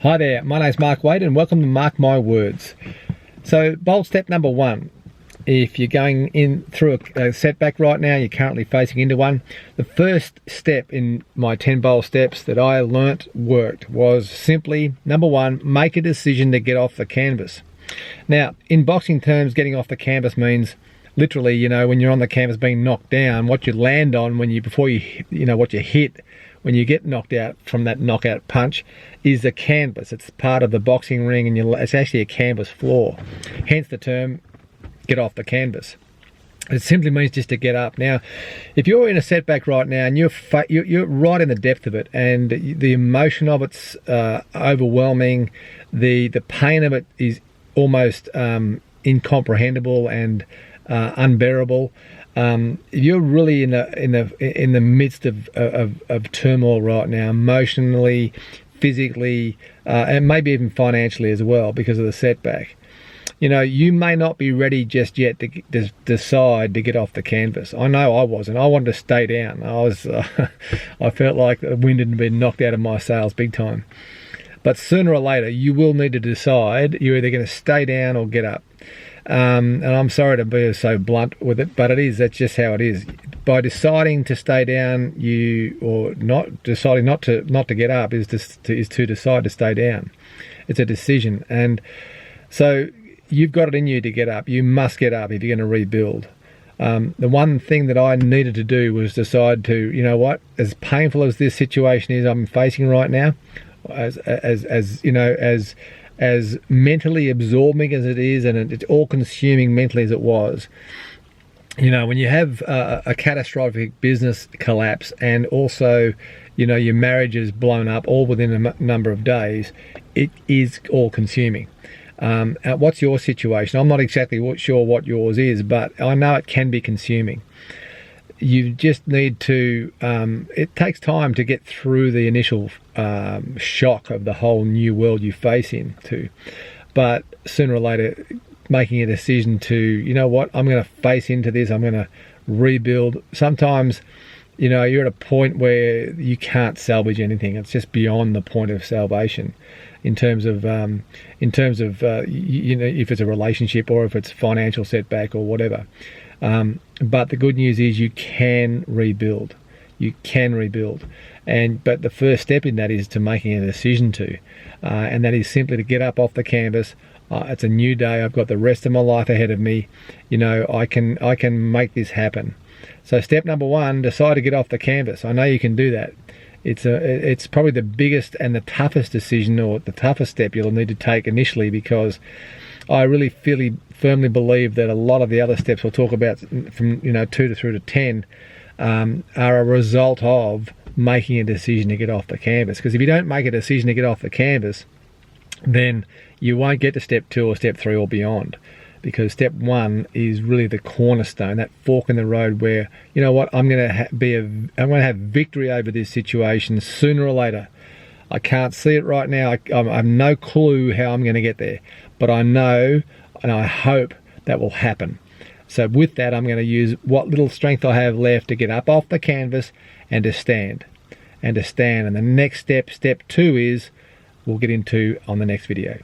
Hi there, my name's Mark Wade and welcome to Mark My Words. So bold step number one, if you're going in through a setback right now, you're currently facing into one, the first step in my 10 bold steps that I learnt worked was simply, number one, make a decision to get off the canvas. Now, in boxing terms, getting off the canvas means literally, when you're on the canvas being knocked down, what you land on what you hit when you get knocked out from that knockout punch is the canvas. It's part of the boxing ring, and it's actually a canvas floor. Hence the term, get off the canvas. It simply means just to get up. Now, if you're in a setback right now and you're right in the depth of it, and the emotion of it's overwhelming, the pain of it is almost incomprehensible and unbearable. You're really in the midst of turmoil right now, emotionally, physically, and maybe even financially as well because of the setback. You may not be ready just yet to decide to get off the canvas. I know I wasn't. I wanted to stay down. I felt like the wind had been knocked out of my sails big time. But sooner or later, you will need to decide you're either going to stay down or get up. And I'm sorry to be so blunt with it, but that's just how it is. By deciding to stay down, deciding not to get up is to decide to stay down. It's a decision, and so you've got it in you to get up. You must get up if you're going to rebuild. The one thing that I needed to do was decide to, as painful as this situation is I'm facing right now, as mentally absorbing as it is, and it's all-consuming mentally as it was, when you have a catastrophic business collapse, and also, your marriage is blown up all within a number of days, it is all-consuming. What's your situation? I'm not exactly sure what yours is, but I know it can be consuming. You just need to, it takes time to get through the initial shock of the whole new world you face into. But sooner or later, making a decision to, I'm going to face into this, I'm going to rebuild. Sometimes, you're at a point where you can't salvage anything. It's just beyond the point of salvation in terms of if it's a relationship or if it's financial setback or whatever. But the good news is you can rebuild. You can rebuild. But the first step in that is to making a decision and that is simply to get up off the canvas. It's a new day. I've got the rest of my life ahead of me. I can make this happen. So step number one, decide to get off the canvas. I know you can do that. It's probably the biggest and the toughest decision, or the toughest step you'll need to take initially, because I really firmly believe that a lot of the other steps we'll talk about from 2 through to 10 are a result of making a decision to get off the canvas. Because if you don't make a decision to get off the canvas, then you won't get to step 2 or step 3 or beyond. Because step 1 is really the cornerstone, that fork in the road where, I'm going to have victory over this situation sooner or later. I can't see it right now. I have no clue how I'm going to get there, but I know and I hope that will happen. So with that, I'm going to use what little strength I have left to get up off the canvas and to stand. And the next step, step 2, we'll get into on the next video.